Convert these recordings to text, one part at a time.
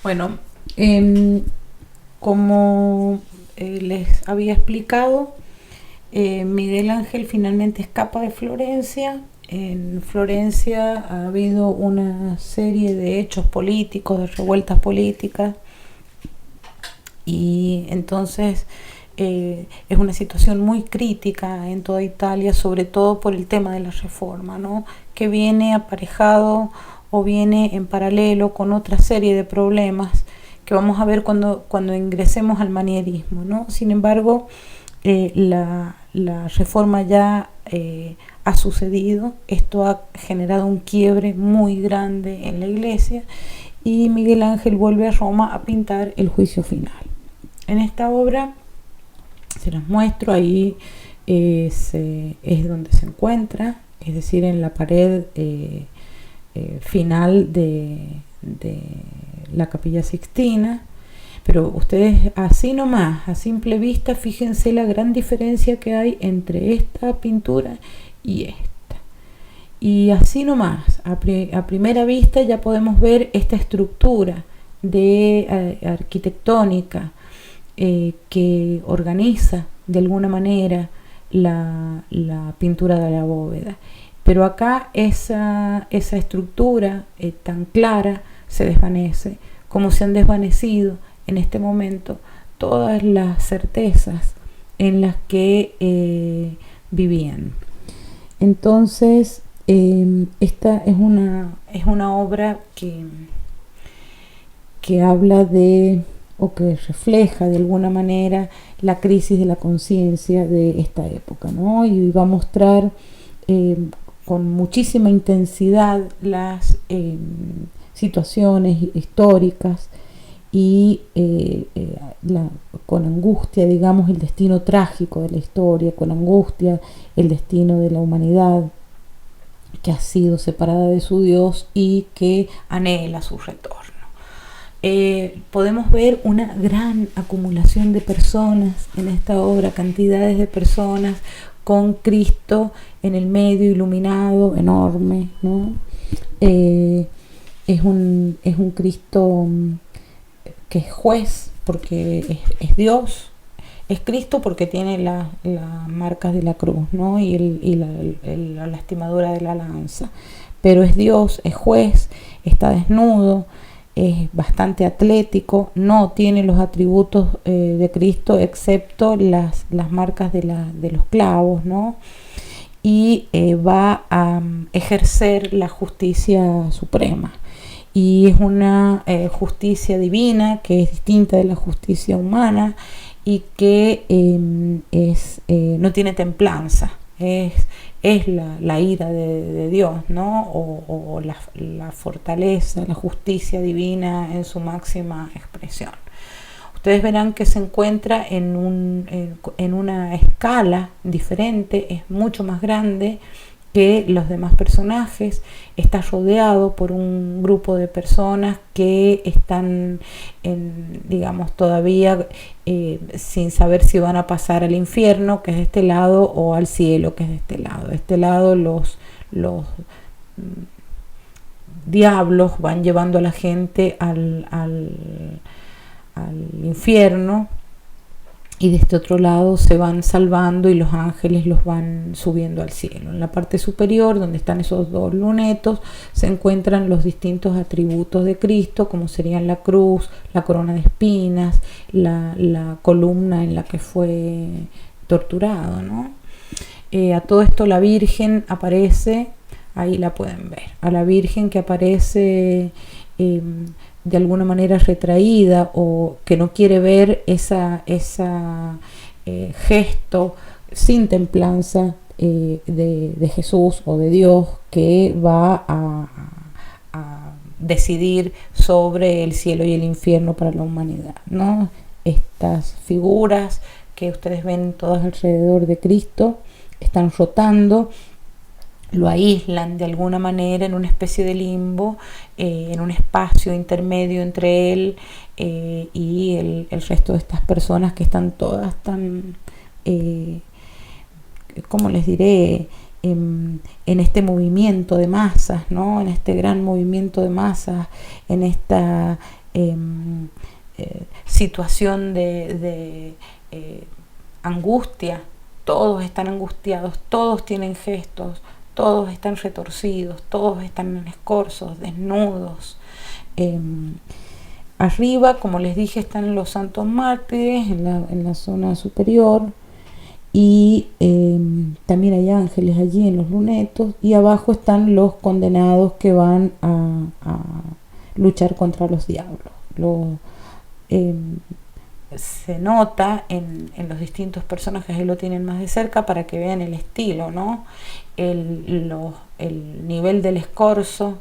Bueno, em, como les había explicado, Miguel Ángel finalmente escapa de Florencia. En Florencia ha habido una serie de hechos políticos, de revueltas políticas, y entonces es una situación muy crítica en toda Italia, sobre todo por el tema de la reforma, ¿no? Que viene aparejado o viene en paralelo con otra serie de problemas que vamos a ver cuando ingresemos al manierismo, ¿no? Sin embargo, la reforma ya ha sucedido, esto ha generado un quiebre muy grande en la iglesia y Miguel Ángel vuelve a Roma a pintar el juicio final. En esta obra se las muestro, ahí es donde se encuentra, es decir, en la pared final de la Capilla Sixtina. Pero ustedes así nomás, a simple vista, fíjense la gran diferencia que hay entre esta pintura y esta. Y así nomás, a primera vista ya podemos ver esta estructura de arquitectónica que organiza de alguna manera la pintura de la bóveda. Pero acá esa estructura tan clara se desvanece, como se han desvanecido en este momento todas las certezas en las que vivían. Entonces, esta es una obra que habla de, o que refleja de alguna manera la crisis de la conciencia de esta época, ¿no? Y va a mostrar con muchísima intensidad las situaciones históricas y con angustia, digamos, el destino trágico de la historia, con angustia el destino de la humanidad que ha sido separada de su Dios y que anhela su retorno. Podemos ver una gran acumulación de personas en esta obra, cantidades de personas con Cristo en el medio, iluminado, enorme, ¿no? Es un Cristo que es juez porque es Dios, es Cristo porque tiene las marcas de la cruz, ¿no? Y la lastimadura de la lanza, pero es Dios, es juez, está desnudo, es bastante atlético, no tiene los atributos de Cristo excepto las marcas de los clavos, ¿no? Y va a ejercer la justicia suprema. Y es una justicia divina que es distinta de la justicia humana y que no tiene templanza, es la ira de Dios, ¿no? O la fortaleza, la justicia divina en su máxima expresión. Ustedes verán que se encuentra en una escala diferente, es mucho más grande que los demás personajes, está rodeado por un grupo de personas que están, digamos, todavía sin saber si van a pasar al infierno, que es de este lado, o al cielo, que es de este lado. De este lado los diablos van llevando a la gente al infierno, y de este otro lado se van salvando y los ángeles los van subiendo al cielo. En la parte superior, donde están esos dos lunetos, se encuentran los distintos atributos de Cristo, como serían la cruz, la corona de espinas, la columna en la que fue torturado, ¿no? A todo esto la Virgen aparece, ahí la pueden ver, a la Virgen que aparece de alguna manera retraída o que no quiere ver esa gesto sin templanza de Jesús o de Dios, que va a decidir sobre el cielo y el infierno para la humanidad, ¿no? Estas figuras que ustedes ven todas alrededor de Cristo están rotando, lo aíslan de alguna manera en una especie de limbo, en un espacio intermedio entre él y el resto de estas personas que están todas tan, ¿cómo les diré?, en este movimiento de masas, ¿no? En este gran movimiento de masas, en esta situación de angustia. Todos están angustiados, todos tienen gestos, todos están retorcidos, todos están en escorzos, desnudos. Arriba, como les dije, están los santos mártires en la zona superior, y también hay ángeles allí en los lunetos, y abajo están los condenados que van a luchar contra los diablos. Se nota en los distintos personajes, ahí lo tienen más de cerca para que vean el estilo, ¿no? El nivel del escorzo,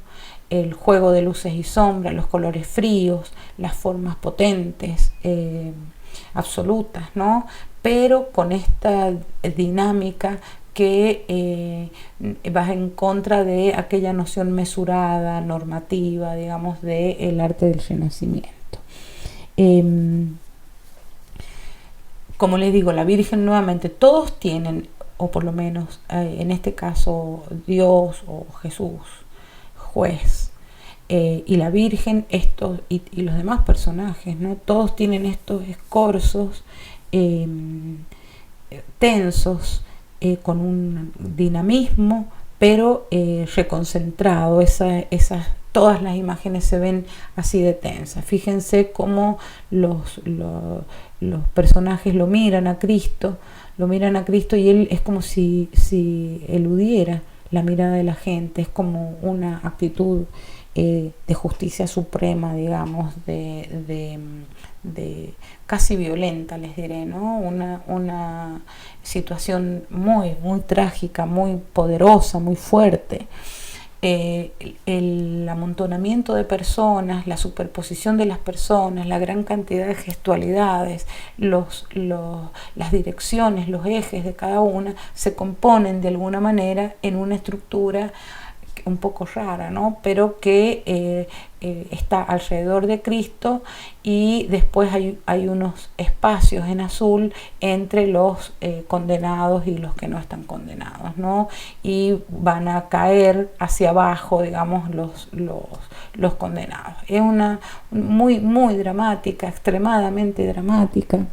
el juego de luces y sombras, los colores fríos, las formas potentes, absolutas, ¿no? Pero con esta dinámica que va en contra de aquella noción mesurada, normativa, digamos, del arte del Renacimiento. Como les digo, la Virgen nuevamente, todos tienen, o por lo menos en este caso Dios o Jesús, juez, y la Virgen, estos y los demás personajes, ¿no? Todos tienen estos escorzos tensos, con un dinamismo, pero reconcentrado. Todas las imágenes se ven así de tensas. Fíjense cómo los personajes lo miran a Cristo, y él es como si eludiera la mirada de la gente. Es como una actitud de justicia suprema, digamos, de casi violenta, les diré, ¿no? Una situación muy, muy trágica, muy poderosa, muy fuerte. El amontonamiento de personas, la superposición de las personas, la gran cantidad de gestualidades, las direcciones, los ejes de cada una se componen de alguna manera en una estructura un poco rara, ¿no? Pero que está alrededor de Cristo, y después hay unos espacios en azul entre los condenados y los que no están condenados, ¿no? Y van a caer hacia abajo, digamos, los condenados. Es una muy, muy dramática, extremadamente dramática.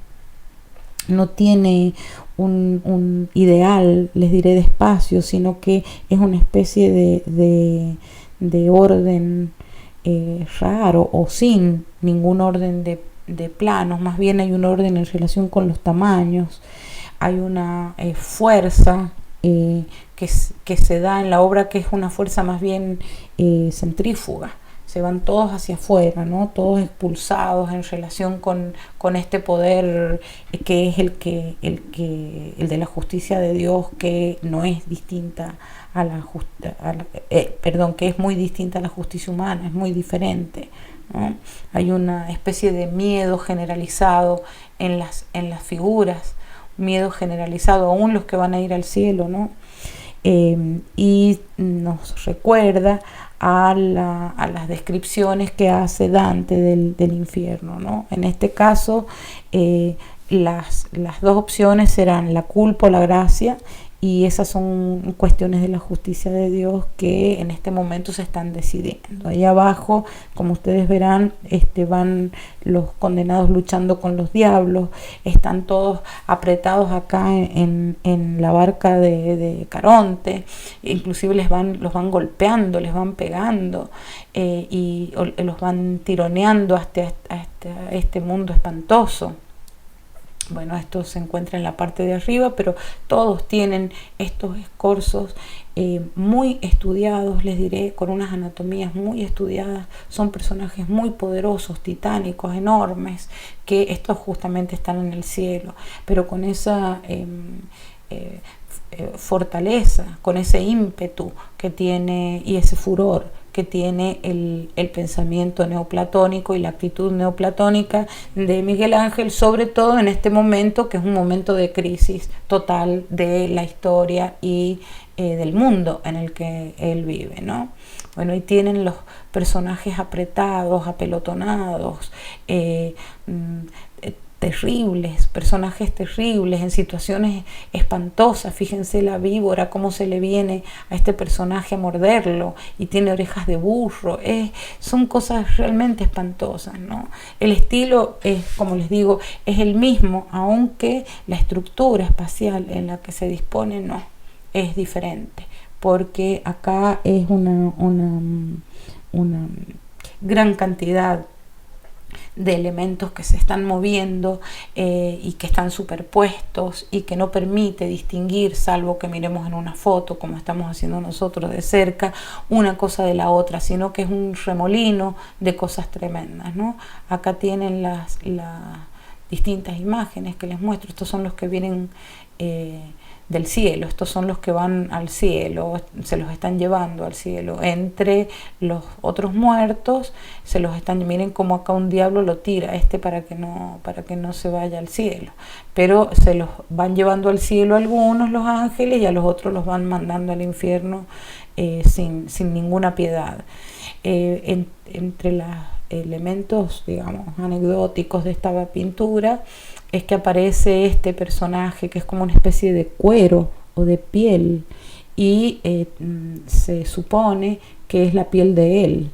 No tiene un ideal, les diré, de espacio, sino que es una especie de orden raro, o sin ningún orden de planos. Más bien hay un orden en relación con los tamaños. Hay una fuerza que se da en la obra, que es una fuerza más bien centrífuga. Se van todos hacia afuera, ¿no? Todos expulsados en relación con este poder que es el de la justicia de Dios, que no es distinta que es muy distinta a la justicia humana, es muy diferente, ¿no? Hay una especie de miedo generalizado en las figuras, miedo generalizado, aún los que van a ir al cielo, ¿no? Y nos recuerda a las descripciones que hace Dante del infierno, ¿no? En este caso, las dos opciones serán la culpa o la gracia, y esas son cuestiones de la justicia de Dios que en este momento se están decidiendo. Ahí abajo, como ustedes verán, van los condenados luchando con los diablos, están todos apretados acá en la barca de Caronte, inclusive los van golpeando, les van pegando, y los van tironeando hasta este mundo espantoso. Bueno, esto se encuentra en la parte de arriba, pero todos tienen estos escorzos muy estudiados, les diré, con unas anatomías muy estudiadas. Son personajes muy poderosos, titánicos, enormes, que estos justamente están en el cielo, pero con esa fortaleza, con ese ímpetu que tiene, y ese furor que tiene el pensamiento neoplatónico y la actitud neoplatónica de Miguel Ángel, sobre todo en este momento, que es un momento de crisis total de la historia y del mundo en el que él vive, ¿no? Bueno, y tienen los personajes apretados, apelotonados, personajes terribles, en situaciones espantosas. Fíjense la víbora, cómo se le viene a este personaje a morderlo y tiene orejas de burro. Son cosas realmente espantosas, ¿no? El estilo es, como les digo, es el mismo, aunque la estructura espacial en la que se dispone no, es diferente, porque acá es una gran cantidad de elementos que se están moviendo y que están superpuestos y que no permite distinguir, salvo que miremos en una foto como estamos haciendo nosotros de cerca, una cosa de la otra, sino que es un remolino de cosas tremendas, ¿no? Acá tienen las distintas imágenes que les muestro. Estos son los que vienen del cielo, estos son los que van al cielo, se los están llevando al cielo. Entre los otros muertos se los están, miren como acá un diablo lo tira para que no se vaya al cielo, pero se los van llevando al cielo algunos, los ángeles, y a los otros los van mandando al infierno sin ninguna piedad. Entre los elementos, digamos, anecdóticos de esta pintura es que aparece este personaje que es como una especie de cuero o de piel, y se supone que es la piel de él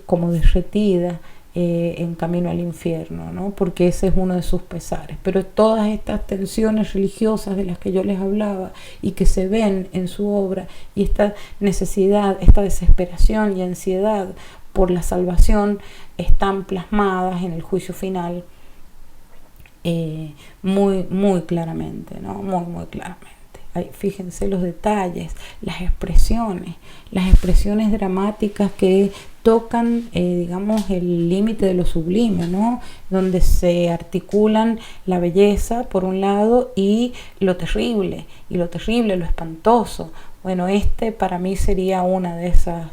como derretida en camino al infierno, ¿no? Porque ese es uno de sus pesares. Pero todas estas tensiones religiosas de las que yo les hablaba y que se ven en su obra, y esta necesidad, esta desesperación y ansiedad por la salvación, están plasmadas en el juicio final muy claramente, ¿no? Muy claramente. Fíjense los detalles, las expresiones dramáticas que tocan, digamos, el límite de lo sublime, ¿no? Donde se articulan la belleza por un lado y lo terrible, lo espantoso. Bueno, para mí sería una de esas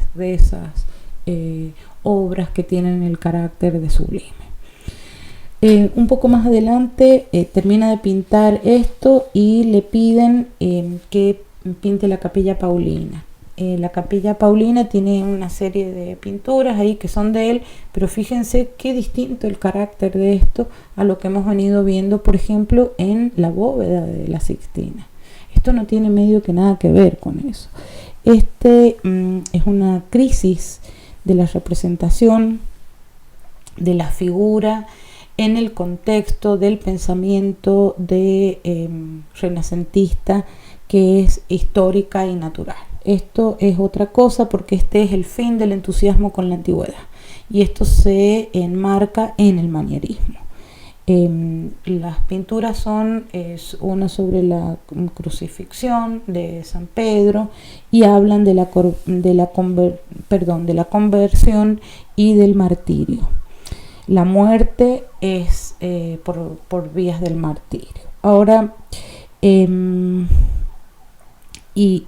obras que tienen el carácter de sublime. Un poco más adelante termina de pintar esto y le piden que pinte la Capilla Paulina. La Capilla Paulina tiene una serie de pinturas ahí que son de él, pero fíjense qué distinto el carácter de esto a lo que hemos venido viendo, por ejemplo, en la bóveda de la Sixtina. Esto no tiene medio que nada que ver con eso. Es una crisis de la representación de la figura en el contexto del pensamiento renacentista, que es histórica y natural. Esto es otra cosa, porque este es el fin del entusiasmo con la antigüedad, y esto se enmarca en el manierismo. Las pinturas son una sobre la crucifixión de San Pedro, y hablan de la conversión y del martirio. La muerte es por vías del martirio. Ahora, y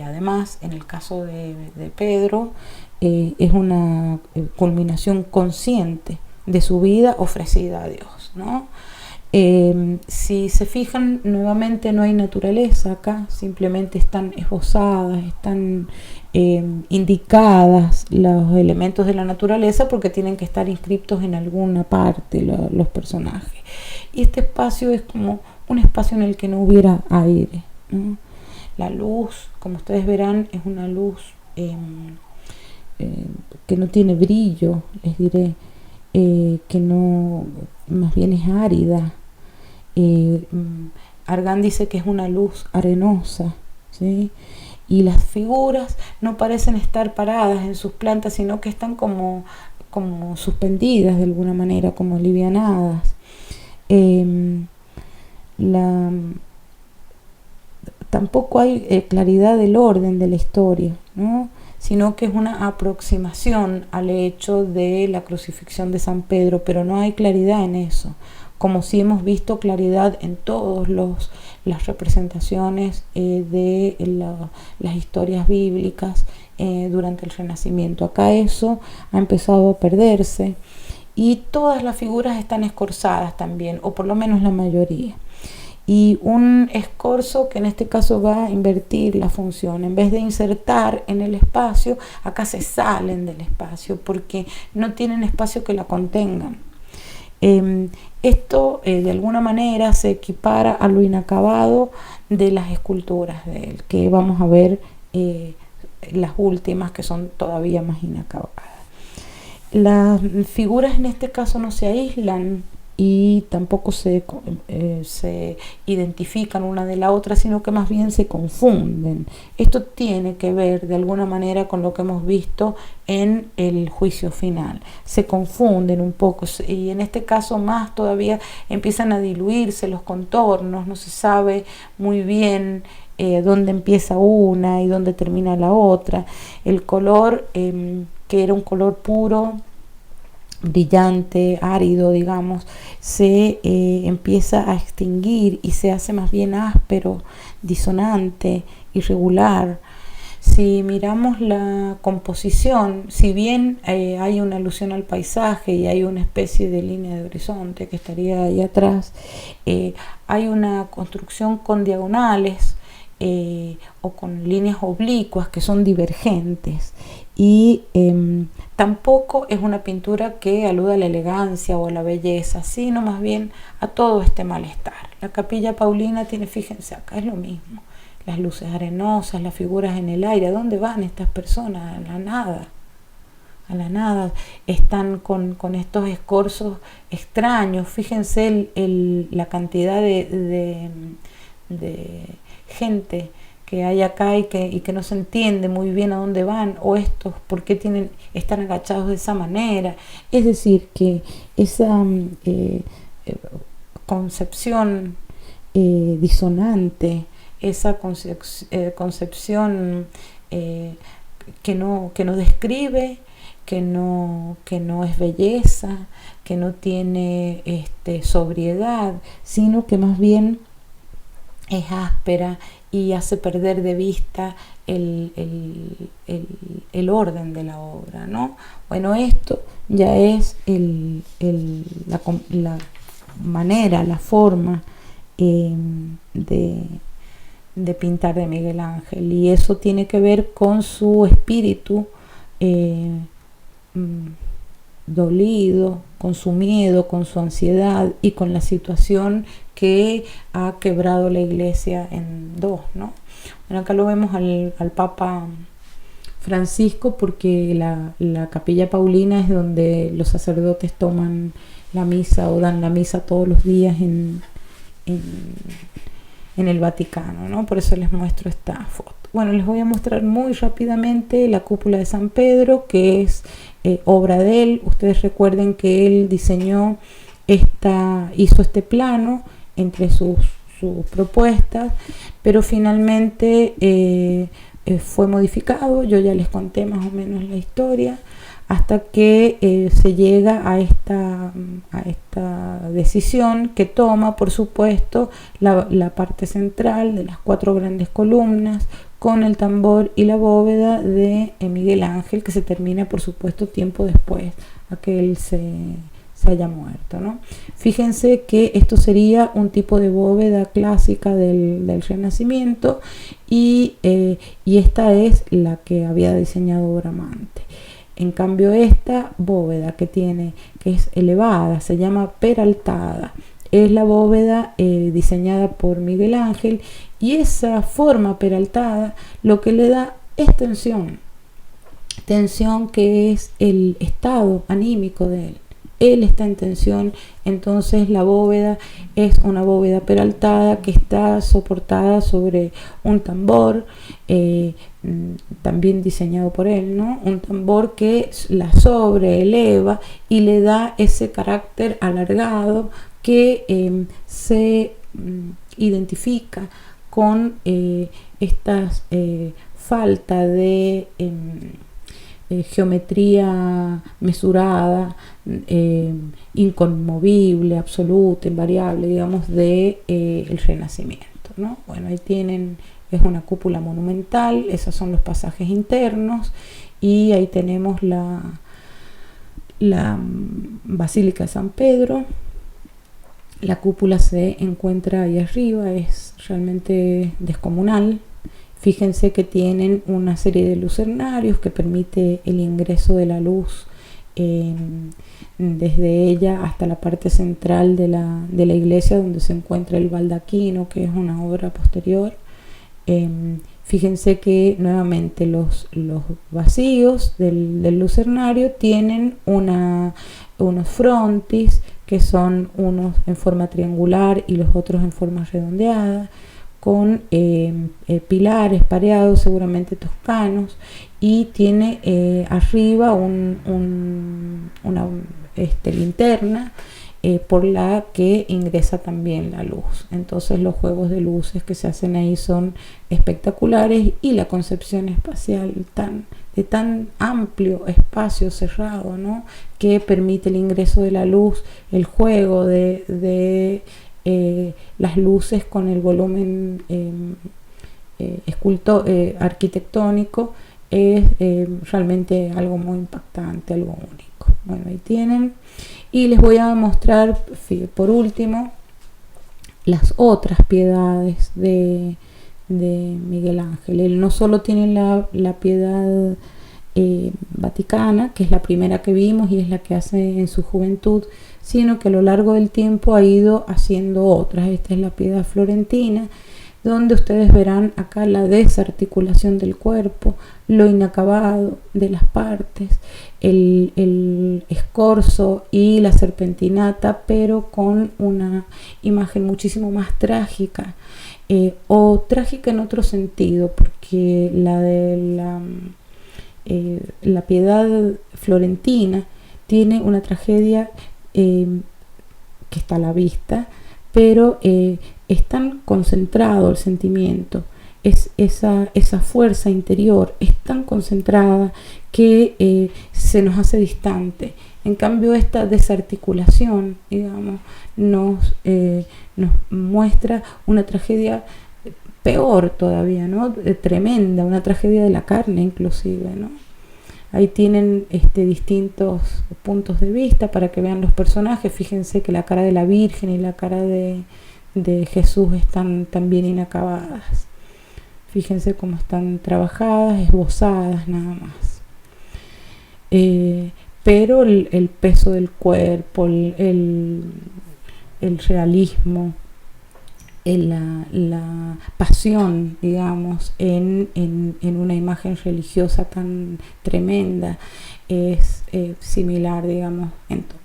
además, en el caso de Pedro, es una culminación consciente de su vida ofrecida a Dios, ¿no? Si se fijan, nuevamente no hay naturaleza acá, simplemente están esbozadas, están indicadas los elementos de la naturaleza, porque tienen que estar inscriptos en alguna parte los personajes. Y este espacio es como un espacio en el que no hubiera aire, ¿no? La luz, como ustedes verán, es una luz que no tiene brillo, les diré, que no, más bien es árida. Argan dice que es una luz arenosa, ¿sí? Y las figuras no parecen estar paradas en sus plantas, sino que están como suspendidas de alguna manera, como alivianadas. Tampoco hay claridad del orden de la historia, ¿no? Sino que es una aproximación al hecho de la crucifixión de San Pedro, pero no hay claridad en eso, como si hemos visto claridad en todas las representaciones de las historias bíblicas durante el Renacimiento. Acá eso ha empezado a perderse, y todas las figuras están escorzadas también, o por lo menos la mayoría. Y un escorzo que en este caso va a invertir la función. En vez de insertar en el espacio, acá se salen del espacio porque no tienen espacio que la contengan. Esto de alguna manera se equipara a lo inacabado de las esculturas de él, que vamos a ver las últimas, que son todavía más inacabadas. Las figuras en este caso no se aíslan y tampoco se identifican una de la otra, sino que más bien se confunden. Esto tiene que ver de alguna manera con lo que hemos visto en el juicio final. Se confunden un poco y en este caso más todavía empiezan a diluirse los contornos, no se sabe muy bien dónde empieza una y dónde termina la otra. El color, que era un color puro, brillante, árido, digamos, se empieza a extinguir y se hace más bien áspero, disonante, irregular. Si miramos la composición, si bien hay una alusión al paisaje y hay una especie de línea de horizonte que estaría ahí atrás, hay una construcción con diagonales o con líneas oblicuas que son divergentes, y tampoco es una pintura que aluda a la elegancia o a la belleza, sino más bien a todo este malestar. La Capilla Paulina tiene, fíjense acá, es lo mismo, las luces arenosas, las figuras en el aire. ¿A dónde van estas personas? A la nada. A la nada. Están con estos escorzos extraños. Fíjense la cantidad de gente que hay acá y que no se entiende muy bien a dónde van, o estos por qué están agachados de esa manera. Es decir, que esa concepción disonante, esa concepción que no describe, que no es belleza, que no tiene sobriedad, sino que más bien es áspera y hace perder de vista el orden de la obra, ¿no? Bueno, esto ya es la manera, la forma de pintar de Miguel Ángel, y eso tiene que ver con su espíritu dolido, con su miedo, con su ansiedad y con la situación que ha quebrado la iglesia en dos, ¿no? Bueno, acá lo vemos al Papa Francisco, porque la Capilla Paulina es donde los sacerdotes toman la misa o dan la misa todos los días en el Vaticano, ¿no? Por eso les muestro esta foto. Bueno, les voy a mostrar muy rápidamente la cúpula de San Pedro, que es obra de él. Ustedes recuerden que él hizo este plano entre sus propuestas, pero finalmente fue modificado. Yo ya les conté más o menos la historia, hasta que se llega a esta decisión que toma, por supuesto, la parte central de las 4 grandes columnas, con el tambor y la bóveda de Miguel Ángel, que se termina, por supuesto, tiempo después a que él se haya muerto, ¿no? Fíjense que esto sería un tipo de bóveda clásica del Renacimiento, y esta es la que había diseñado Bramante. En cambio, esta bóveda que es elevada, se llama peraltada, es la bóveda diseñada por Miguel Ángel, y esa forma peraltada lo que le da es tensión, que es el estado anímico de él. Él está en tensión, entonces la bóveda es una bóveda peraltada que está soportada sobre un tambor, también diseñado por él, ¿no? Un tambor que la sobreeleva y le da ese carácter alargado que se identifica con estas falta de geometría mesurada, inconmovible, absoluta, invariable, digamos, de el Renacimiento, ¿no? Bueno, ahí tienen, es una cúpula monumental, esos son los pasajes internos, y ahí tenemos la Basílica de San Pedro. La cúpula se encuentra ahí arriba, es realmente descomunal. Fíjense que tienen una serie de lucernarios que permite el ingreso de la luz desde ella hasta la parte central de la iglesia, donde se encuentra el baldaquino, que es una obra posterior. Fíjense que nuevamente los vacíos del lucernario tienen unos frontis, que son unos en forma triangular y los otros en forma redondeada, con pilares pareados, seguramente toscanos, y tiene arriba una linterna por la que ingresa también la luz. Entonces los juegos de luces que se hacen ahí son espectaculares, y la concepción espacial de tan amplio espacio cerrado, ¿no?, que permite el ingreso de la luz, el juego de las luces con el volumen arquitectónico, es realmente algo muy impactante, algo único. Bueno, ahí tienen. Y les voy a mostrar por último las otras piedades de Miguel Ángel. Él no solo tiene la piedad vaticana, que es la primera que vimos y es la que hace en su juventud, sino que a lo largo del tiempo ha ido haciendo otras. Esta es la piedad florentina, donde ustedes verán acá la desarticulación del cuerpo, lo inacabado de las partes, el escorzo y la serpentinata, pero con una imagen muchísimo más trágica, o trágica en otro sentido, porque la piedad florentina tiene una tragedia que está a la vista, pero es tan concentrado el sentimiento, esa fuerza interior es tan concentrada que se nos hace distante. En cambio, esta desarticulación, digamos, nos muestra una tragedia peor todavía, ¿no?, tremenda, una tragedia de la carne inclusive, ¿no? Ahí tienen distintos puntos de vista para que vean los personajes. Fíjense que la cara de la Virgen y la cara de Jesús están también inacabadas. Fíjense cómo están trabajadas, esbozadas nada más. Pero el peso del cuerpo, el realismo, la pasión, digamos, en una imagen religiosa tan tremenda es similar, digamos, en todas.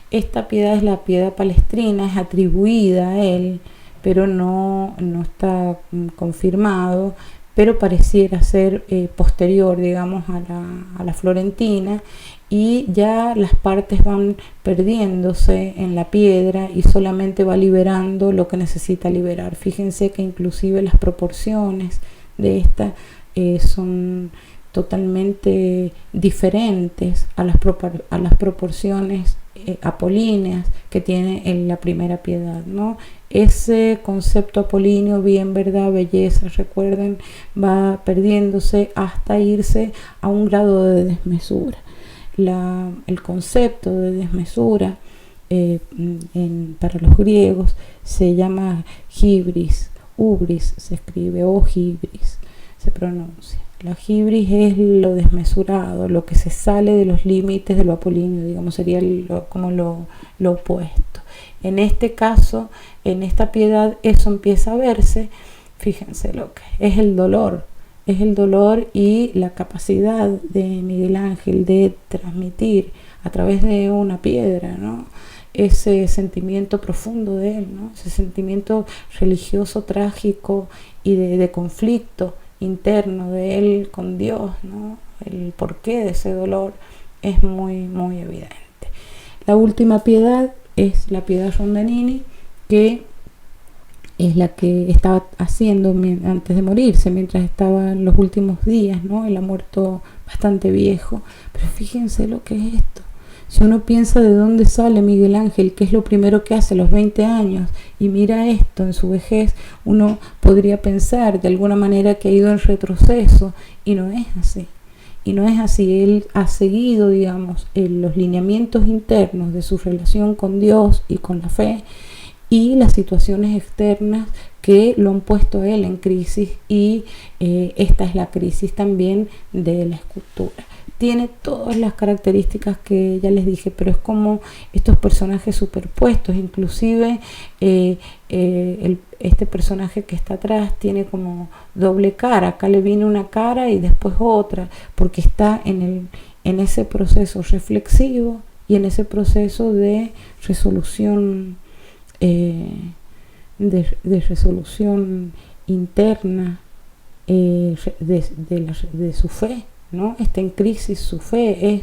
Esta piedad es la piedad palestrina, es atribuida a él, pero no está confirmado, pero pareciera ser posterior, digamos, a la florentina, y ya las partes van perdiéndose en la piedra y solamente va liberando lo que necesita liberar. Fíjense que inclusive las proporciones de esta son totalmente diferentes a las proporciones apolíneas que tiene en la primera piedad, ¿no? Ese concepto apolíneo, bien, verdad, belleza, recuerden, va perdiéndose hasta irse a un grado de desmesura. El concepto de desmesura para los griegos se llama hibris, ubris se escribe, o hibris se pronuncia. La hibris es lo desmesurado, lo que se sale de los límites de lo apolíneo, digamos, sería como lo opuesto. En este caso, en esta piedad, eso empieza a verse. Fíjense lo que es el dolor y la capacidad de Miguel Ángel de transmitir a través de una piedra, ¿no?, ese sentimiento profundo de él, ¿no?, ese sentimiento religioso trágico y de conflicto interno de él con Dios, ¿no? El porqué de ese dolor es muy, muy evidente. La última piedad es la piedad Rondanini, que es la que estaba haciendo antes de morirse, mientras estaba en los últimos días, ¿no? Él ha muerto bastante viejo, pero fíjense lo que es esto. Si uno piensa de dónde sale Miguel Ángel, qué es lo primero que hace a los 20 años, y mira esto en su vejez, uno podría pensar de alguna manera que ha ido en retroceso, y no es así. Y no es así. Él ha seguido, digamos, los lineamientos internos de su relación con Dios y con la fe, y las situaciones externas que lo han puesto a él en crisis, y esta es la crisis también de la escultura. tiene todas las características que ya les dije, pero es como estos personajes superpuestos. Inclusive este personaje que está atrás tiene como doble cara. Acá le viene una cara y después otra, porque está en ese proceso reflexivo y en ese proceso de resolución, de resolución interna, de su fe, ¿no? Está en crisis su fe,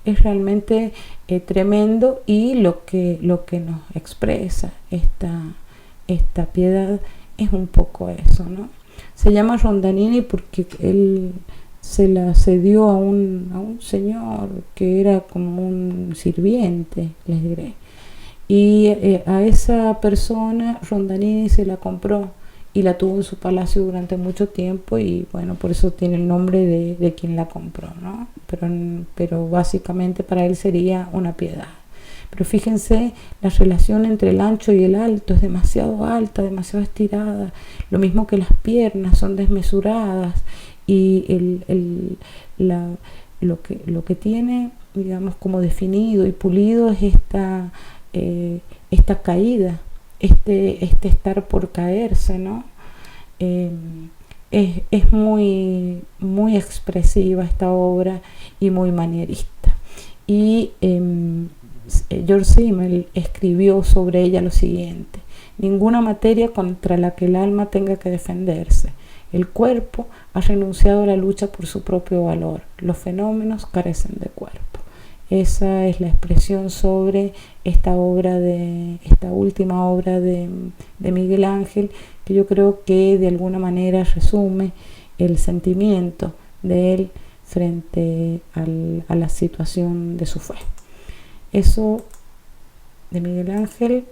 es realmente tremendo, y lo que nos expresa esta piedad es un poco eso, ¿no? Se llama Rondanini porque él se la cedió a un señor que era como un sirviente, les diré, y a esa persona Rondanini se la compró y la tuvo en su palacio durante mucho tiempo, y bueno, por eso tiene el nombre de quien la compró, ¿no? Pero básicamente para él sería una piedad. Pero fíjense, la relación entre el ancho y el alto es demasiado alta, demasiado estirada, lo mismo que las piernas son desmesuradas, y lo que tiene, digamos, como definido y pulido es esta caída, este estar por caerse, ¿no? Es muy, muy expresiva esta obra y muy manierista. Y George Simmel escribió sobre ella lo siguiente: ninguna materia contra la que el alma tenga que defenderse. El cuerpo ha renunciado a la lucha por su propio valor. Los fenómenos carecen de cuerpo. Esa es la expresión sobre esta última obra de Miguel Ángel, que yo creo que de alguna manera resume el sentimiento de él frente a la situación de su fe. Eso de Miguel Ángel.